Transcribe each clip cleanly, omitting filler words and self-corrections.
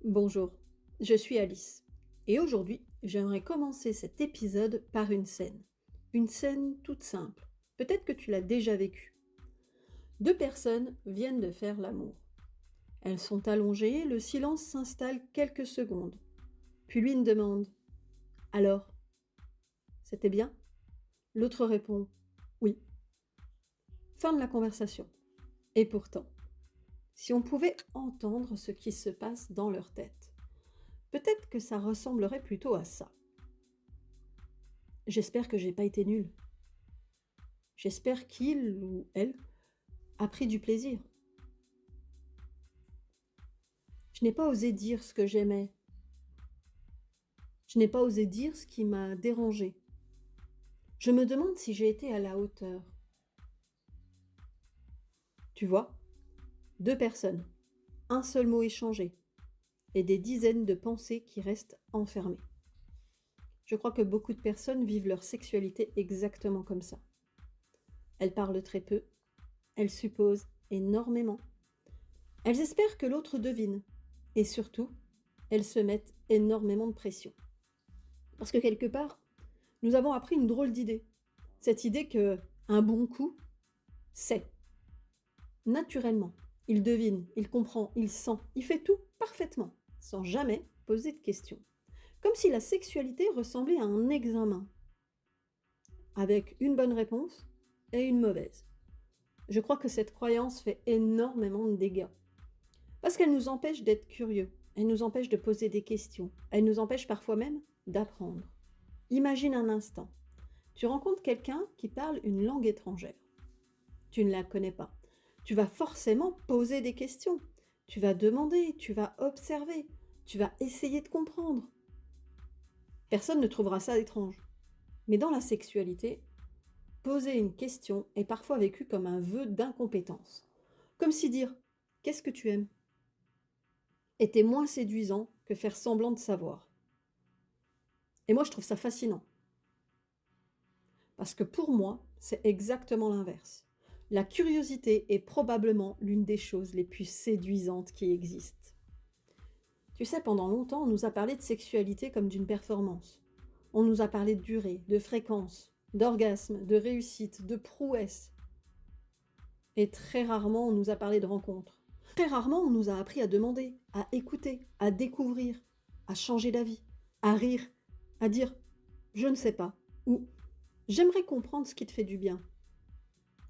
Bonjour, je suis Alice et aujourd'hui j'aimerais commencer cet épisode par une scène. Une scène toute simple, peut-être que tu l'as déjà vécue. Deux personnes viennent de faire l'amour. Elles sont allongées, le silence s'installe quelques secondes. Puis l'une demande: Alors, c'était bien? L'autre répond: Oui. Fin de la conversation. Et pourtant, si on pouvait entendre ce qui se passe dans leur tête, peut-être que ça ressemblerait plutôt à ça. J'espère que j'ai pas été nulle. J'espère qu'il ou elle a pris du plaisir. Je n'ai pas osé dire ce que j'aimais. Je n'ai pas osé dire ce qui m'a dérangé. Je me demande si j'ai été à la hauteur. Tu vois, deux personnes, un seul mot échangé et des dizaines de pensées qui restent enfermées. Je crois que beaucoup de personnes vivent leur sexualité exactement comme ça. Elles parlent très peu, elles supposent énormément. Elles espèrent que l'autre devine et surtout, elles se mettent énormément de pression. Parce que quelque part, nous avons appris une drôle d'idée. Cette idée que un bon coup, c'est naturellement. Il devine, il comprend, il sent, il fait tout parfaitement, sans jamais poser de questions. Comme si la sexualité ressemblait à un examen, avec une bonne réponse et une mauvaise. Je crois que cette croyance fait énormément de dégâts. Parce qu'elle nous empêche d'être curieux, elle nous empêche de poser des questions, elle nous empêche parfois même d'apprendre. Imagine un instant, tu rencontres quelqu'un qui parle une langue étrangère. Tu ne la connais pas. Tu vas forcément poser des questions. Tu vas demander, tu vas observer, tu vas essayer de comprendre. Personne ne trouvera ça étrange. Mais dans la sexualité, poser une question est parfois vécu comme un vœu d'incompétence. Comme si dire: qu'est-ce que tu aimes était moins séduisant que faire semblant de savoir. Et moi, je trouve ça fascinant. Parce que pour moi, c'est exactement l'inverse. La curiosité est probablement l'une des choses les plus séduisantes qui existent. Tu sais, pendant longtemps, on nous a parlé de sexualité comme d'une performance. On nous a parlé de durée, de fréquence, d'orgasme, de réussite, de prouesse. Et très rarement, on nous a parlé de rencontre. Très rarement, on nous a appris à demander, à écouter, à découvrir, à changer d'avis, à rire, à dire «je ne sais pas» ou «j'aimerais comprendre ce qui te fait du bien».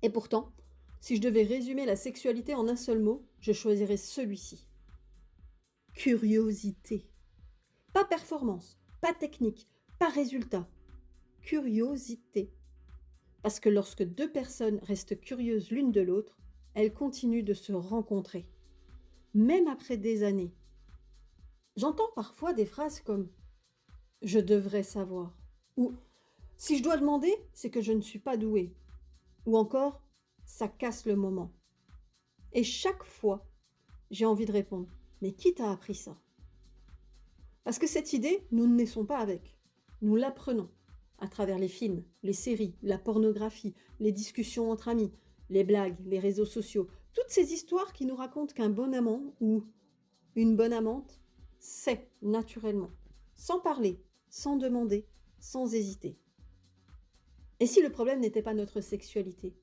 Et pourtant, si je devais résumer la sexualité en un seul mot, je choisirais celui-ci. Curiosité. Pas performance, pas technique, pas résultat. Curiosité. Parce que lorsque deux personnes restent curieuses l'une de l'autre, elles continuent de se rencontrer. Même après des années. J'entends parfois des phrases comme «je devrais savoir» ou «si je dois demander, c'est que je ne suis pas douée» ou encore «ça casse le moment». Et chaque fois, j'ai envie de répondre: «Mais qui t'a appris ça?» Parce que cette idée, nous ne naissons pas avec. Nous l'apprenons à travers les films, les séries, la pornographie, les discussions entre amis, les blagues, les réseaux sociaux. Toutes ces histoires qui nous racontent qu'un bon amant ou une bonne amante sait naturellement, sans parler, sans demander, sans hésiter. Et si le problème n'était pas notre sexualité?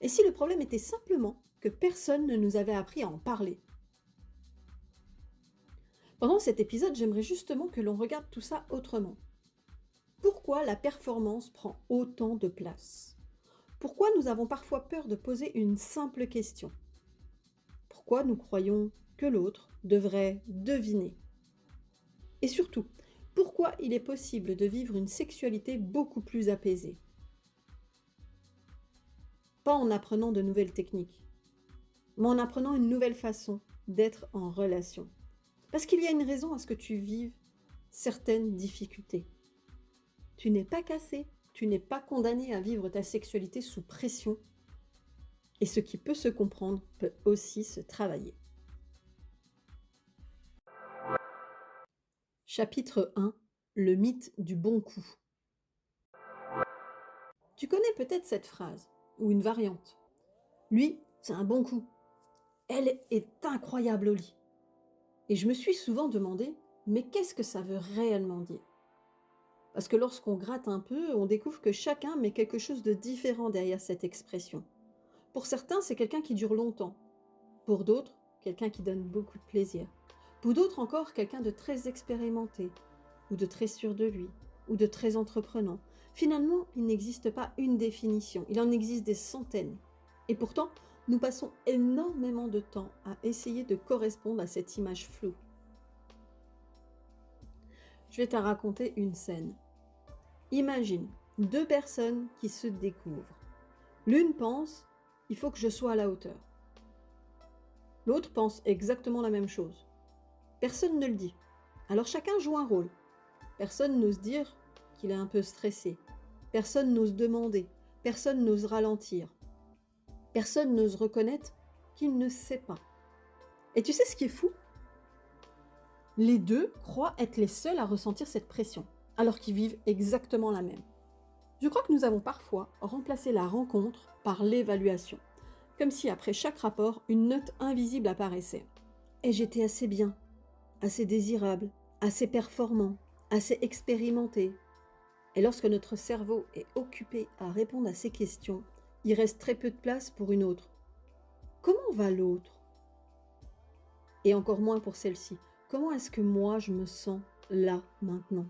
Et si le problème était simplement que personne ne nous avait appris à en parler? Pendant cet épisode, j'aimerais justement que l'on regarde tout ça autrement. Pourquoi la performance prend autant de place? Pourquoi nous avons parfois peur de poser une simple question? Pourquoi nous croyons que l'autre devrait deviner? Et surtout, pourquoi il est possible de vivre une sexualité beaucoup plus apaisée? Pas en apprenant de nouvelles techniques, mais en apprenant une nouvelle façon d'être en relation. Parce qu'il y a une raison à ce que tu vives certaines difficultés. Tu n'es pas cassé, tu n'es pas condamné à vivre ta sexualité sous pression. Et ce qui peut se comprendre peut aussi se travailler. Chapitre 1: Le mythe du bon coup. Tu connais peut-être cette phrase, ou une variante. Lui, c'est un bon coup. Elle est incroyable au lit. Et je me suis souvent demandé, mais qu'est-ce que ça veut réellement dire? Parce que lorsqu'on gratte un peu, on découvre que chacun met quelque chose de différent derrière cette expression. Pour certains, c'est quelqu'un qui dure longtemps. Pour d'autres, quelqu'un qui donne beaucoup de plaisir. Pour d'autres encore, quelqu'un de très expérimenté, ou de très sûr de lui, ou de très entreprenant. Finalement, il n'existe pas une définition, il en existe des centaines. Et pourtant, nous passons énormément de temps à essayer de correspondre à cette image floue. Je vais te raconter une scène. Imagine deux personnes qui se découvrent. L'une pense, il faut que je sois à la hauteur. L'autre pense exactement la même chose. Personne ne le dit. Alors chacun joue un rôle. Personne n'ose dire qu'il est un peu stressé. Personne n'ose demander. Personne n'ose ralentir. Personne n'ose reconnaître qu'il ne sait pas. Et tu sais ce qui est fou? Les deux croient être les seuls à ressentir cette pression, alors qu'ils vivent exactement la même. Je crois que nous avons parfois remplacé la rencontre par l'évaluation, comme si après chaque rapport, une note invisible apparaissait. Et j'étais assez bien, assez désirable, assez performant, assez expérimenté. Et lorsque notre cerveau est occupé à répondre à ces questions, il reste très peu de place pour une autre. Comment va l'autre? Et encore moins pour celle-ci. Comment est-ce que moi je me sens là, maintenant?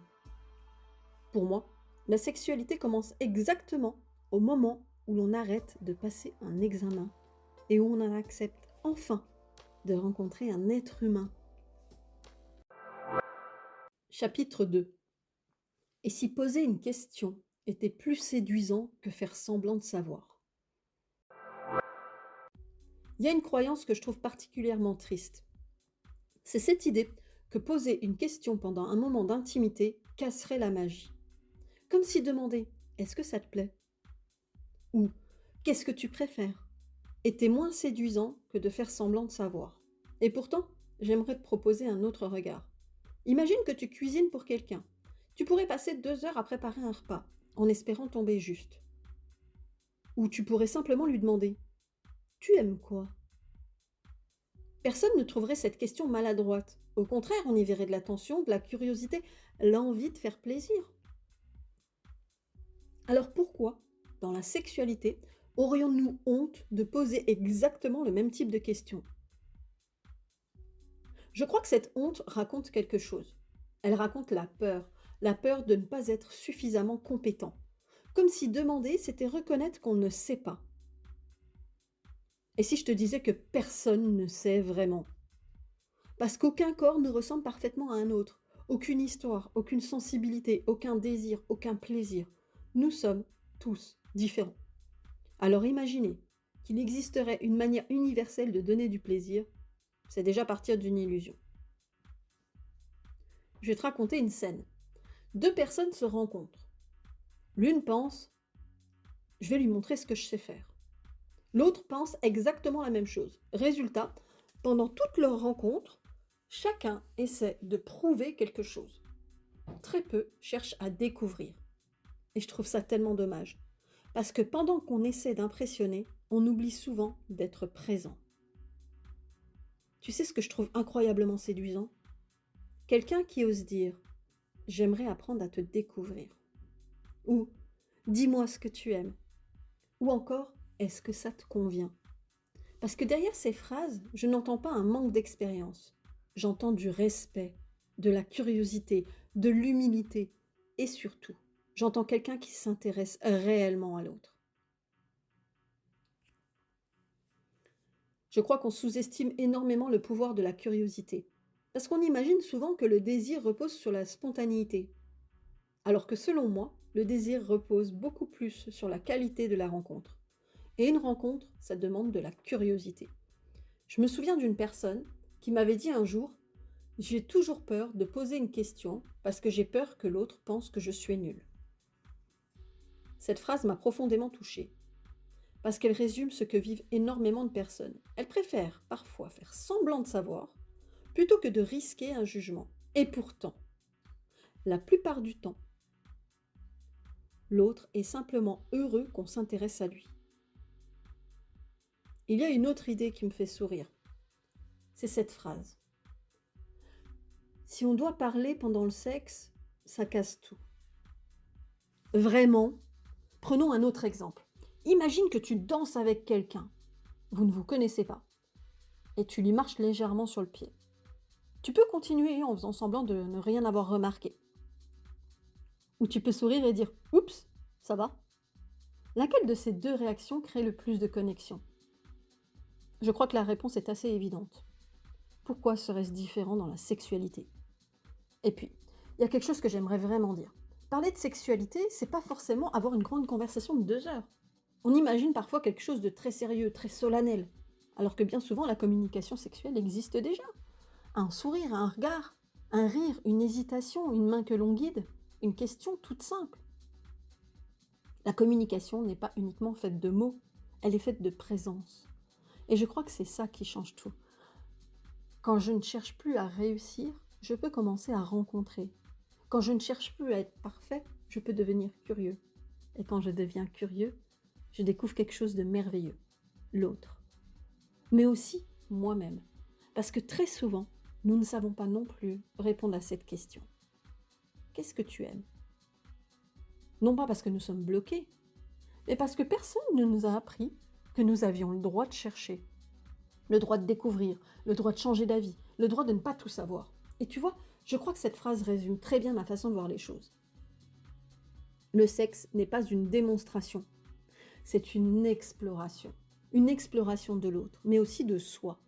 Pour moi, la sexualité commence exactement au moment où l'on arrête de passer un examen et où on en accepte enfin de rencontrer un être humain. Chapitre 2. Et si poser une question était plus séduisant que faire semblant de savoir? Il y a une croyance que je trouve particulièrement triste. C'est cette idée que poser une question pendant un moment d'intimité casserait la magie. Comme si demander « Est-ce que ça te plaît ?» ou « Qu'est-ce que tu préfères ?» était moins séduisant que de faire semblant de savoir. Et pourtant, j'aimerais te proposer un autre regard. Imagine que tu cuisines pour quelqu'un. Tu pourrais passer 2 heures à préparer un repas, en espérant tomber juste. Ou tu pourrais simplement lui demander « Tu aimes quoi ?» Personne ne trouverait cette question maladroite. Au contraire, on y verrait de l'attention, de la curiosité, l'envie de faire plaisir. Alors pourquoi, dans la sexualité, aurions-nous honte de poser exactement le même type de questions? Je crois que cette honte raconte quelque chose. Elle raconte la peur de ne pas être suffisamment compétent. Comme si demander, c'était reconnaître qu'on ne sait pas. Et si je te disais que personne ne sait vraiment? Parce qu'aucun corps ne ressemble parfaitement à un autre. Aucune histoire, aucune sensibilité, aucun désir, aucun plaisir. Nous sommes tous différents. Alors imaginez qu'il existerait une manière universelle de donner du plaisir, c'est déjà partir d'une illusion. Je vais te raconter une scène. Deux personnes se rencontrent. L'une pense « je vais lui montrer ce que je sais faire ». L'autre pense exactement la même chose. Résultat, pendant toute leur rencontre, chacun essaie de prouver quelque chose. Très peu cherchent à découvrir. Et je trouve ça tellement dommage. Parce que pendant qu'on essaie d'impressionner, on oublie souvent d'être présent. Tu sais ce que je trouve incroyablement séduisant? Quelqu'un qui ose dire « j'aimerais apprendre à te découvrir » ou « dis-moi ce que tu aimes » ou encore « est-ce que ça te convient ?» Parce que derrière ces phrases, je n'entends pas un manque d'expérience. J'entends du respect, de la curiosité, de l'humilité et surtout, j'entends quelqu'un qui s'intéresse réellement à l'autre. Je crois qu'on sous-estime énormément le pouvoir de la curiosité, parce qu'on imagine souvent que le désir repose sur la spontanéité, alors que selon moi, le désir repose beaucoup plus sur la qualité de la rencontre. Et une rencontre, ça demande de la curiosité. Je me souviens d'une personne qui m'avait dit un jour « J'ai toujours peur de poser une question parce que j'ai peur que l'autre pense que je suis nulle. » Cette phrase m'a profondément touchée, parce qu'elle résume ce que vivent énormément de personnes. Elles préfèrent parfois faire semblant de savoir plutôt que de risquer un jugement. Et pourtant, la plupart du temps, l'autre est simplement heureux qu'on s'intéresse à lui. Il y a une autre idée qui me fait sourire. C'est cette phrase. Si on doit parler pendant le sexe, ça casse tout. Vraiment, prenons un autre exemple. Imagine que tu danses avec quelqu'un. Vous ne vous connaissez pas. Et tu lui marches légèrement sur le pied. Tu peux continuer en faisant semblant de ne rien avoir remarqué. Ou tu peux sourire et dire « Oups, ça va ?» Laquelle de ces deux réactions crée le plus de connexion? Je crois que la réponse est assez évidente. Pourquoi serait-ce différent dans la sexualité? Et puis, il y a quelque chose que j'aimerais vraiment dire. Parler de sexualité, c'est pas forcément avoir une grande conversation de 2 heures. On imagine parfois quelque chose de très sérieux, très solennel, alors que bien souvent la communication sexuelle existe déjà. Un sourire, un regard, un rire, une hésitation, une main que l'on guide, une question toute simple. La communication n'est pas uniquement faite de mots, elle est faite de présence. Et je crois que c'est ça qui change tout. Quand je ne cherche plus à réussir, je peux commencer à rencontrer. Quand je ne cherche plus à être parfait, je peux devenir curieux. Et quand je deviens curieux, je découvre quelque chose de merveilleux, l'autre. Mais aussi moi-même. Parce que très souvent, nous ne savons pas non plus répondre à cette question. Qu'est-ce que tu aimes? Non pas parce que nous sommes bloqués, mais parce que personne ne nous a appris que nous avions le droit de chercher, le droit de découvrir, le droit de changer d'avis, le droit de ne pas tout savoir. Et tu vois, je crois que cette phrase résume très bien ma façon de voir les choses. Le sexe n'est pas une démonstration, c'est une exploration de l'autre, mais aussi de soi.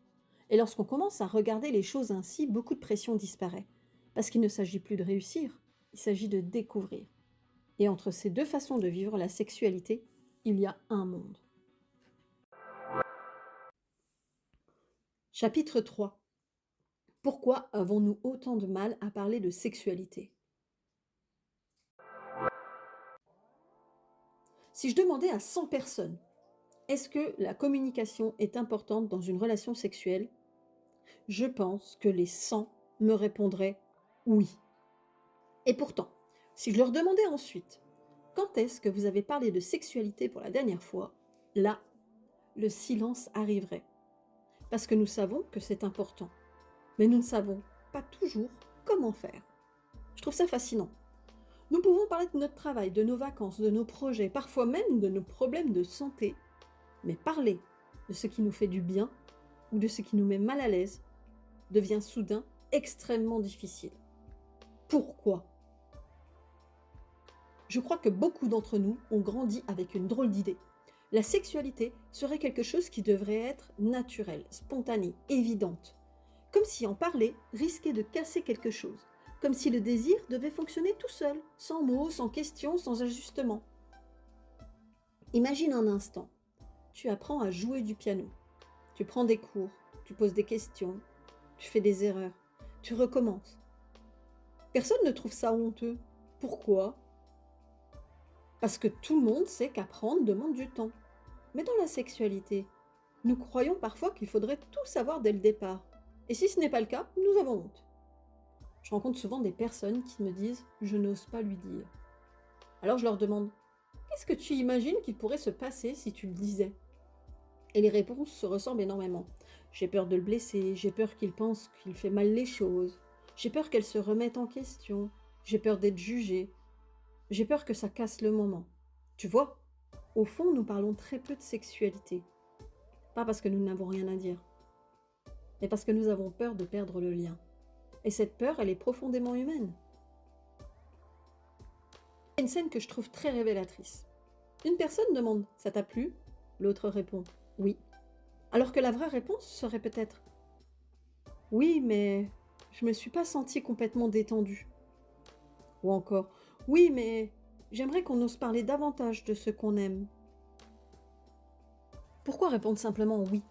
Et lorsqu'on commence à regarder les choses ainsi, beaucoup de pression disparaît, parce qu'il ne s'agit plus de réussir, il s'agit de découvrir. Et entre ces deux façons de vivre la sexualité, il y a un monde. Chapitre 3. Pourquoi avons-nous autant de mal à parler de sexualité? Si je demandais à 100 personnes, est-ce que la communication est importante dans une relation sexuelle? Je pense que les 100 me répondraient oui. Et pourtant, si je leur demandais ensuite, quand est-ce que vous avez parlé de sexualité pour la dernière fois? Là, le silence arriverait. Parce que nous savons que c'est important. Mais nous ne savons pas toujours comment faire. Je trouve ça fascinant. Nous pouvons parler de notre travail, de nos vacances, de nos projets, parfois même de nos problèmes de santé. Mais parler de ce qui nous fait du bien ou de ce qui nous met mal à l'aise devient soudain extrêmement difficile. Pourquoi? Je crois que beaucoup d'entre nous ont grandi avec une drôle d'idée. La sexualité serait quelque chose qui devrait être naturel, spontané, évidente. Comme si en parler risquait de casser quelque chose. Comme si le désir devait fonctionner tout seul, sans mots, sans questions, sans ajustement. Imagine un instant. Tu apprends à jouer du piano. Tu prends des cours, tu poses des questions, tu fais des erreurs, tu recommences. Personne ne trouve ça honteux. Pourquoi? Parce que tout le monde sait qu'apprendre demande du temps. Mais dans la sexualité, nous croyons parfois qu'il faudrait tout savoir dès le départ. Et si ce n'est pas le cas, nous avons honte. Je rencontre souvent des personnes qui me disent « je n'ose pas lui dire ». Alors je leur demande « qu'est-ce que tu imagines qu'il pourrait se passer si tu le disais ?» Et les réponses se ressemblent énormément. J'ai peur de le blesser, j'ai peur qu'il pense qu'il fait mal les choses, j'ai peur qu'elle se remette en question, j'ai peur d'être jugée, j'ai peur que ça casse le moment. Tu vois, au fond, nous parlons très peu de sexualité. Pas parce que nous n'avons rien à dire, mais parce que nous avons peur de perdre le lien. Et cette peur, elle est profondément humaine. Il y a une scène que je trouve très révélatrice. Une personne demande « ça t'a plu ?» L'autre répond « oui ». Alors que la vraie réponse serait peut-être « oui, mais je me suis pas sentie complètement détendue ». Ou encore « oui, mais j'aimerais qu'on ose parler davantage de ce qu'on aime ». Pourquoi répondre simplement « oui » ?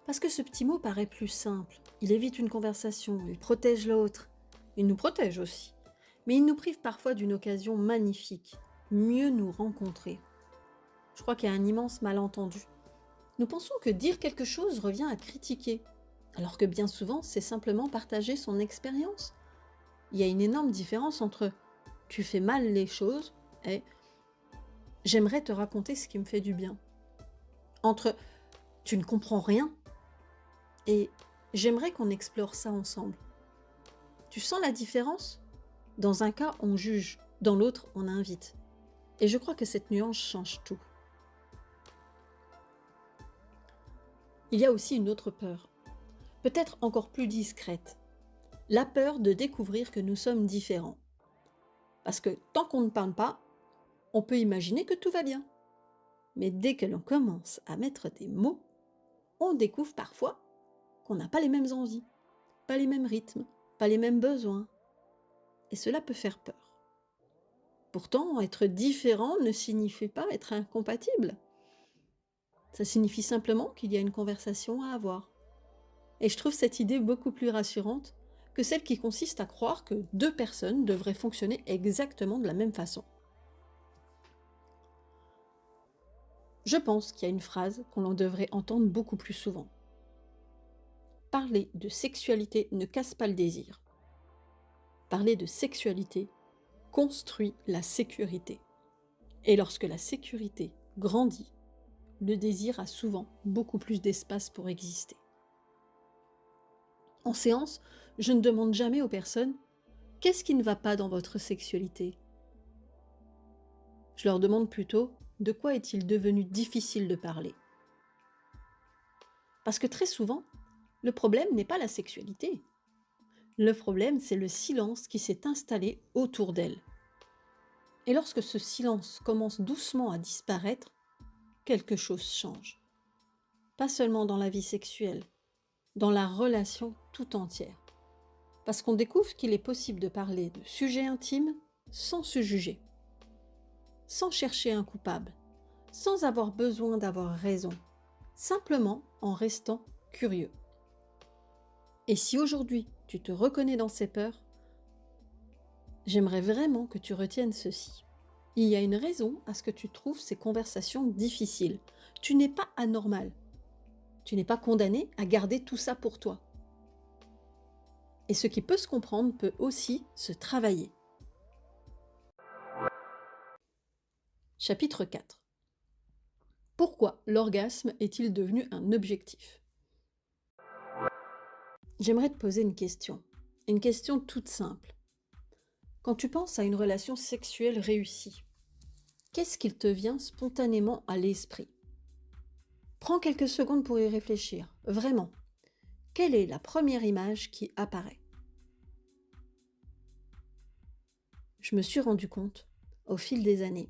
Parce que ce petit mot paraît plus simple. Il évite une conversation, il protège l'autre. Il nous protège aussi. Mais il nous prive parfois d'une occasion magnifique, mieux nous rencontrer. Je crois qu'il y a un immense malentendu. Nous pensons que dire quelque chose revient à critiquer, alors que bien souvent, c'est simplement partager son expérience. Il y a une énorme différence entre « tu fais mal les choses » et « j'aimerais te raconter ce qui me fait du bien ». Entre Tu ne comprends rien. Et j'aimerais qu'on explore ça ensemble. Tu sens la différence? Dans un cas, on juge, dans l'autre, on invite. Et je crois que cette nuance change tout. Il y a aussi une autre peur, peut-être encore plus discrète. La peur de découvrir que nous sommes différents. Parce que tant qu'on ne parle pas, on peut imaginer que tout va bien. Mais dès que l'on commence à mettre des mots, on découvre parfois qu'on n'a pas les mêmes envies, pas les mêmes rythmes, pas les mêmes besoins. Et cela peut faire peur. Pourtant, être différent ne signifie pas être incompatible. Ça signifie simplement qu'il y a une conversation à avoir. Et je trouve cette idée beaucoup plus rassurante que celle qui consiste à croire que deux personnes devraient fonctionner exactement de la même façon. Je pense qu'il y a une phrase qu'on devrait entendre beaucoup plus souvent. Parler de sexualité ne casse pas le désir. Parler de sexualité construit la sécurité. Et lorsque la sécurité grandit, le désir a souvent beaucoup plus d'espace pour exister. En séance, je ne demande jamais aux personnes « Qu'est-ce qui ne va pas dans votre sexualité ?» Je leur demande plutôt « De quoi est-il devenu difficile de parler ?» Parce que très souvent, le problème n'est pas la sexualité. Le problème, c'est le silence qui s'est installé autour d'elle. Et lorsque ce silence commence doucement à disparaître, quelque chose change. Pas seulement dans la vie sexuelle, dans la relation tout entière. Parce qu'on découvre qu'il est possible de parler de sujets intimes sans se juger, sans chercher un coupable, sans avoir besoin d'avoir raison, simplement en restant curieux. Et si aujourd'hui tu te reconnais dans ces peurs, j'aimerais vraiment que tu retiennes ceci. Il y a une raison à ce que tu trouves ces conversations difficiles. Tu n'es pas anormal. Tu n'es pas condamné à garder tout ça pour toi. Et ce qui peut se comprendre peut aussi se travailler. Chapitre 4. Pourquoi l'orgasme est-il devenu un objectif? J'aimerais te poser une question toute simple. Quand tu penses à une relation sexuelle réussie, qu'est-ce qu'il te vient spontanément à l'esprit? Prends quelques secondes pour y réfléchir, vraiment. Quelle est la première image qui apparaît? Je me suis rendu compte, au fil des années,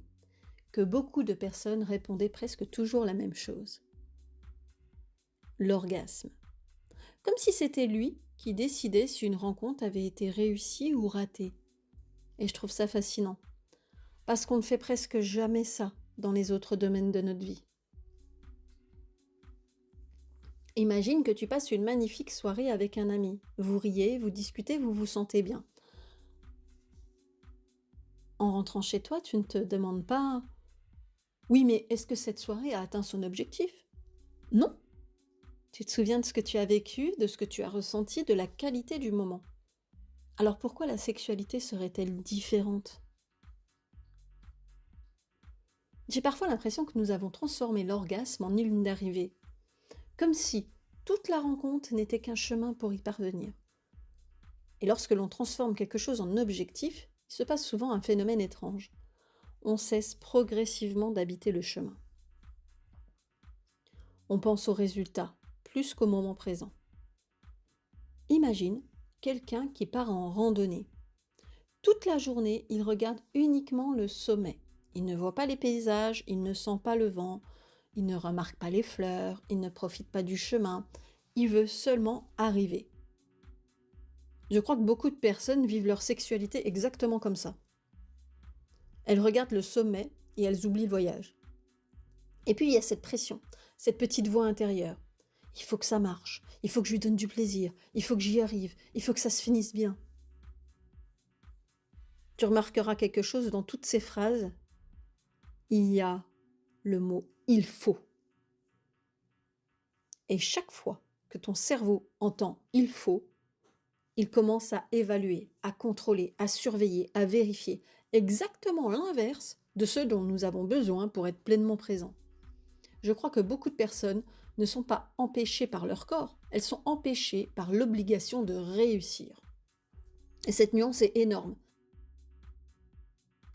que beaucoup de personnes répondaient presque toujours la même chose. L'orgasme. Comme si c'était lui qui décidait si une rencontre avait été réussie ou ratée. Et je trouve ça fascinant, parce qu'on ne fait presque jamais ça dans les autres domaines de notre vie. Imagine que tu passes une magnifique soirée avec un ami. Vous riez, vous discutez, vous vous sentez bien. En rentrant chez toi, tu ne te demandes pas « Oui, mais est-ce que cette soirée a atteint son objectif ?» Non. Tu te souviens de ce que tu as vécu, de ce que tu as ressenti, de la qualité du moment. Alors pourquoi la sexualité serait-elle différente? J'ai parfois l'impression que nous avons transformé l'orgasme en ligne d'arrivée, comme si toute la rencontre n'était qu'un chemin pour y parvenir. Et lorsque l'on transforme quelque chose en objectif, il se passe souvent un phénomène étrange. On cesse progressivement d'habiter le chemin. On pense au résultat, plus qu'au moment présent. Imagine quelqu'un qui part en randonnée. Toute la journée, il regarde uniquement le sommet. Il ne voit pas les paysages, il ne sent pas le vent, il ne remarque pas les fleurs, il ne profite pas du chemin. Il veut seulement arriver. Je crois que beaucoup de personnes vivent leur sexualité exactement comme ça. Elles regardent le sommet et elles oublient le voyage. Et puis il y a cette pression, cette petite voix intérieure. Il faut que ça marche, il faut que je lui donne du plaisir, il faut que j'y arrive, il faut que ça se finisse bien. Tu remarqueras quelque chose dans toutes ces phrases. Il y a le mot « il faut ». Et chaque fois que ton cerveau entend « il faut », il commence à évaluer, à contrôler, à surveiller, à vérifier, exactement l'inverse de ce dont nous avons besoin pour être pleinement présents. Je crois que beaucoup de personnes ne sont pas empêchées par leur corps, elles sont empêchées par l'obligation de réussir. Et cette nuance est énorme.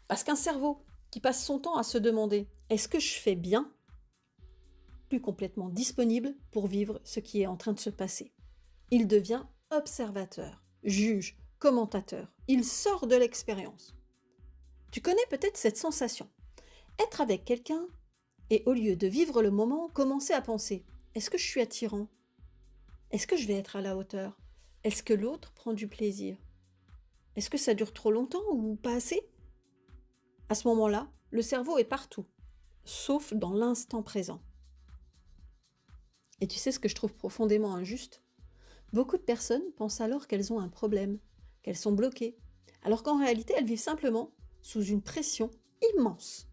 Parce qu'un cerveau qui passe son temps à se demander « est-ce que je fais bien ?», plus complètement disponible pour vivre ce qui est en train de se passer. Il devient observateur, juge, commentateur. Il sort de l'expérience. Tu connais peut-être cette sensation. Être avec quelqu'un et au lieu de vivre le moment, commencer à penser « est-ce que je suis attirant ? Est-ce que je vais être à la hauteur ? Est-ce que l'autre prend du plaisir ? Est-ce que ça dure trop longtemps ou pas assez ?» À ce moment-là, le cerveau est partout, sauf dans l'instant présent. Et tu sais ce que je trouve profondément injuste ? Beaucoup de personnes pensent alors qu'elles ont un problème, qu'elles sont bloquées, alors qu'en réalité, elles vivent simplement sous une pression immense.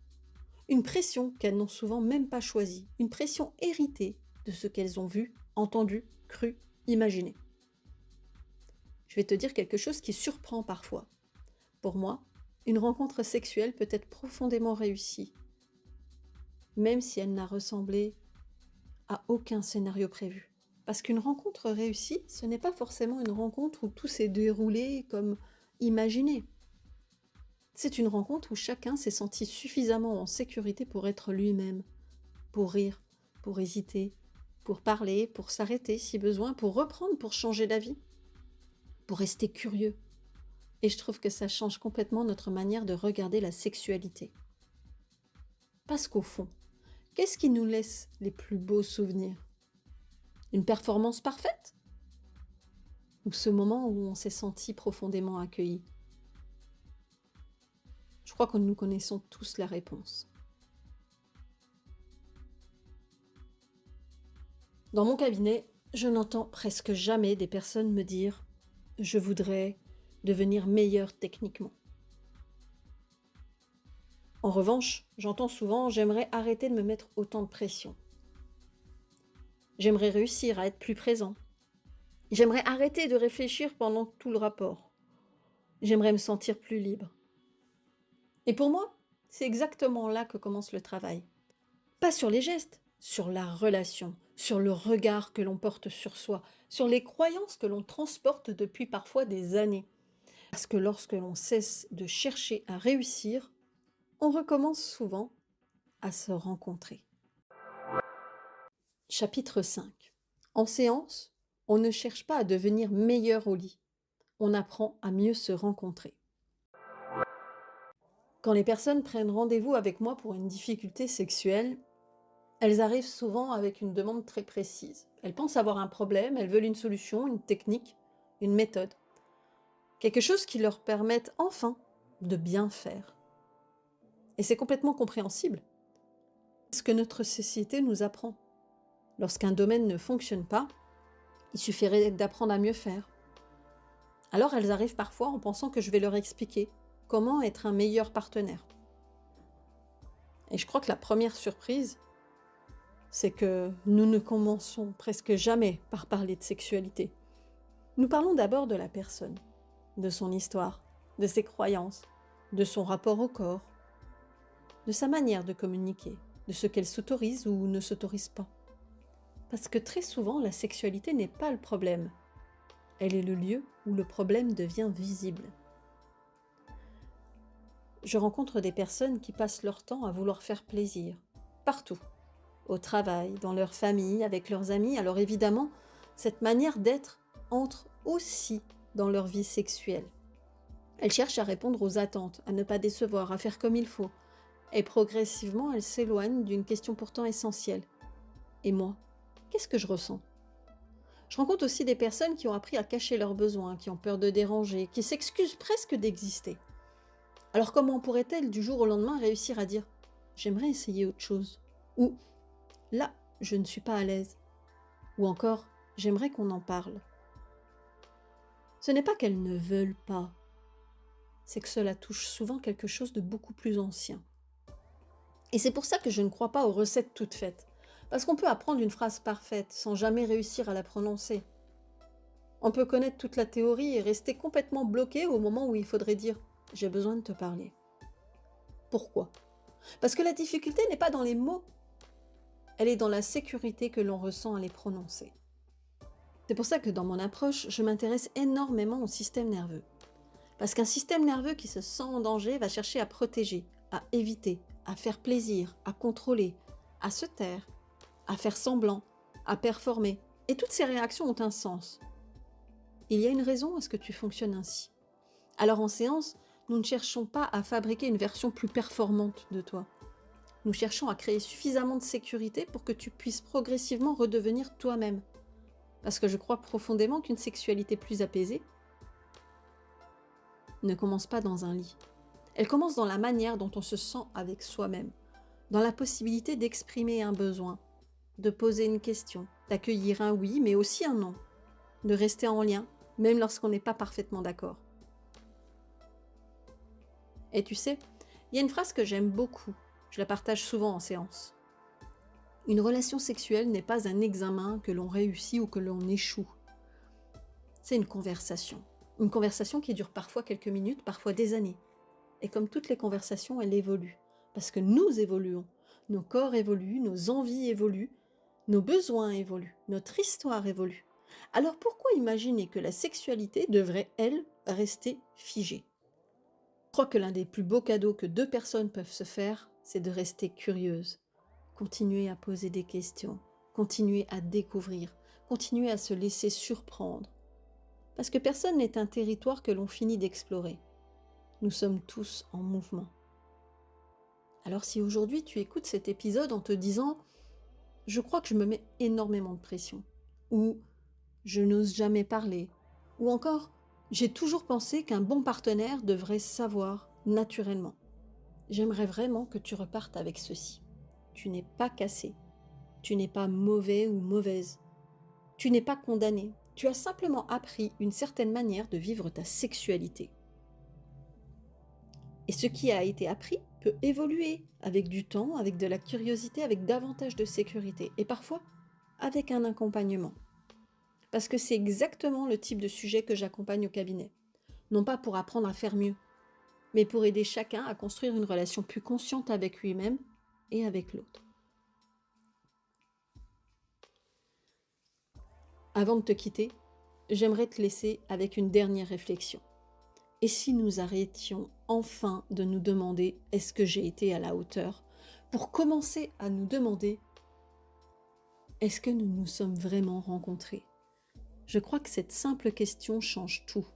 Une pression qu'elles n'ont souvent même pas choisie, une pression héritée de ce qu'elles ont vu, entendu, cru, imaginé. Je vais te dire quelque chose qui surprend parfois. Pour moi, une rencontre sexuelle peut être profondément réussie, même si elle n'a ressemblé à aucun scénario prévu. Parce qu'une rencontre réussie, ce n'est pas forcément une rencontre où tout s'est déroulé comme imaginé. C'est une rencontre où chacun s'est senti suffisamment en sécurité pour être lui-même, pour rire, pour hésiter, pour parler, pour s'arrêter si besoin, pour reprendre, pour changer d'avis, pour rester curieux. Et je trouve que ça change complètement notre manière de regarder la sexualité. Parce qu'au fond, qu'est-ce qui nous laisse les plus beaux souvenirs ? Une performance parfaite ? Ou ce moment où on s'est senti profondément accueilli ? Je crois que nous connaissons tous la réponse. Dans mon cabinet, je n'entends presque jamais des personnes me dire « je voudrais devenir meilleur techniquement ». En revanche, j'entends souvent « j'aimerais arrêter de me mettre autant de pression ». J'aimerais réussir à être plus présent. J'aimerais arrêter de réfléchir pendant tout le rapport. J'aimerais me sentir plus libre. Et pour moi, c'est exactement là que commence le travail. Pas sur les gestes, sur la relation, sur le regard que l'on porte sur soi, sur les croyances que l'on transporte depuis parfois des années. Parce que lorsque l'on cesse de chercher à réussir, on recommence souvent à se rencontrer. Chapitre 5. En séance, on ne cherche pas à devenir meilleur au lit. On apprend à mieux se rencontrer. Quand les personnes prennent rendez-vous avec moi pour une difficulté sexuelle, elles arrivent souvent avec une demande très précise. Elles pensent avoir un problème, elles veulent une solution, une technique, une méthode. Quelque chose qui leur permette enfin de bien faire. Et c'est complètement compréhensible. C'est ce que notre société nous apprend. Lorsqu'un domaine ne fonctionne pas, il suffirait d'apprendre à mieux faire. Alors elles arrivent parfois en pensant que je vais leur expliquer comment être un meilleur partenaire. Et je crois que la première surprise, c'est que nous ne commençons presque jamais par parler de sexualité. Nous parlons d'abord de la personne, de son histoire, de ses croyances, de son rapport au corps, de sa manière de communiquer, de ce qu'elle s'autorise ou ne s'autorise pas. Parce que très souvent, la sexualité n'est pas le problème. Elle est le lieu où le problème devient visible. Je rencontre des personnes qui passent leur temps à vouloir faire plaisir, partout, au travail, dans leur famille, avec leurs amis. Alors évidemment, cette manière d'être entre aussi dans leur vie sexuelle. Elles cherchent à répondre aux attentes, à ne pas décevoir, à faire comme il faut. Et progressivement, elles s'éloignent d'une question pourtant essentielle. Et moi, qu'est-ce que je ressens ? Je rencontre aussi des personnes qui ont appris à cacher leurs besoins, qui ont peur de déranger, qui s'excusent presque d'exister. Alors comment pourrait-elle du jour au lendemain réussir à dire « j'aimerais essayer autre chose » ou « là, je ne suis pas à l'aise » ou encore « j'aimerais qu'on en parle ». Ce n'est pas qu'elles ne veulent pas, c'est que cela touche souvent quelque chose de beaucoup plus ancien. Et c'est pour ça que je ne crois pas aux recettes toutes faites. Parce qu'on peut apprendre une phrase parfaite sans jamais réussir à la prononcer. On peut connaître toute la théorie et rester complètement bloqué au moment où il faudrait dire « j'ai besoin de te parler ». Pourquoi ? Parce que la difficulté n'est pas dans les mots. elle est dans la sécurité que l'on ressent à les prononcer. C'est pour ça que dans mon approche, je m'intéresse énormément au système nerveux. Parce qu'un système nerveux qui se sent en danger va chercher à protéger, à éviter, à faire plaisir, à contrôler, à se taire, à faire semblant, à performer. Et toutes ces réactions ont un sens. Il y a une raison à ce que tu fonctionnes ainsi. Alors en séance, nous ne cherchons pas à fabriquer une version plus performante de toi. Nous cherchons à créer suffisamment de sécurité pour que tu puisses progressivement redevenir toi-même. Parce que je crois profondément qu'une sexualité plus apaisée ne commence pas dans un lit. Elle commence dans la manière dont on se sent avec soi-même, dans la possibilité d'exprimer un besoin, de poser une question, d'accueillir un oui, mais aussi un non, de rester en lien, même lorsqu'on n'est pas parfaitement d'accord. Et tu sais, il y a une phrase que j'aime beaucoup, je la partage souvent en séance. Une relation sexuelle n'est pas un examen que l'on réussit ou que l'on échoue. C'est une conversation. Une conversation qui dure parfois quelques minutes, parfois des années. Et comme toutes les conversations, elle évolue. Parce que nous évoluons. Nos corps évoluent, nos envies évoluent, nos besoins évoluent, notre histoire évolue. Alors pourquoi imaginer que la sexualité devrait, elle, rester figée ? Je crois que l'un des plus beaux cadeaux que deux personnes peuvent se faire, c'est de rester curieuses. Continuer à poser des questions, continuer à découvrir, continuer à se laisser surprendre. Parce que personne n'est un territoire que l'on finit d'explorer. Nous sommes tous en mouvement. Alors si aujourd'hui tu écoutes cet épisode en te disant « Je crois que je me mets énormément de pression » ou « Je n'ose jamais parler » ou encore « J'ai toujours pensé qu'un bon partenaire devrait savoir naturellement », j'aimerais vraiment que tu repartes avec ceci. Tu n'es pas cassé. Tu n'es pas mauvais ou mauvaise. Tu n'es pas condamné. Tu as simplement appris une certaine manière de vivre ta sexualité. Et ce qui a été appris peut évoluer avec du temps, avec de la curiosité, avec davantage de sécurité et parfois avec un accompagnement. Parce que c'est exactement le type de sujet que j'accompagne au cabinet. Non pas pour apprendre à faire mieux, mais pour aider chacun à construire une relation plus consciente avec lui-même et avec l'autre. Avant de te quitter, j'aimerais te laisser avec une dernière réflexion. Et si nous arrêtions enfin de nous demander « est-ce que j'ai été à la hauteur ?» pour commencer à nous demander « est-ce que nous nous sommes vraiment rencontrés ?» Je crois que cette simple question change tout,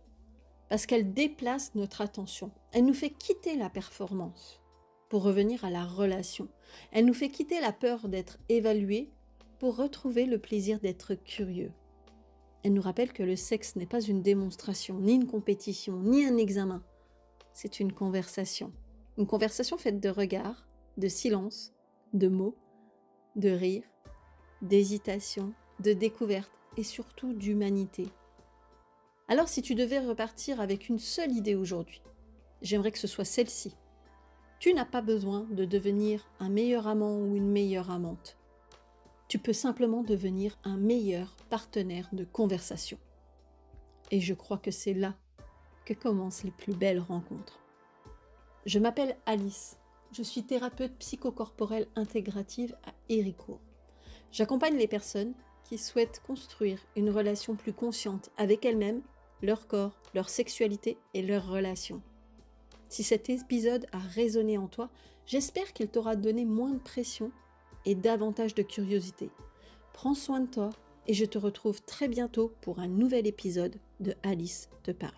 parce qu'elle déplace notre attention. Elle nous fait quitter la performance pour revenir à la relation. Elle nous fait quitter la peur d'être évalué pour retrouver le plaisir d'être curieux. Elle nous rappelle que le sexe n'est pas une démonstration, ni une compétition, ni un examen. C'est une conversation. Une conversation faite de regards, de silence, de mots, de rires, d'hésitation, de découverte et surtout d'humanité. Alors si tu devais repartir avec une seule idée aujourd'hui, j'aimerais que ce soit celle-ci. Tu n'as pas besoin de devenir un meilleur amant ou une meilleure amante. Tu peux simplement devenir un meilleur partenaire de conversation. Et je crois que c'est là que commencent les plus belles rencontres. Je m'appelle Alice. Je suis thérapeute psychocorporelle intégrative à Héricourt. J'accompagne les personnes qui souhaitent construire une relation plus consciente avec elles-mêmes, leur corps, leur sexualité et leurs relations. Si cet épisode a résonné en toi, j'espère qu'il t'aura donné moins de pression et davantage de curiosité. Prends soin de toi et je te retrouve très bientôt pour un nouvel épisode de Alice te parle.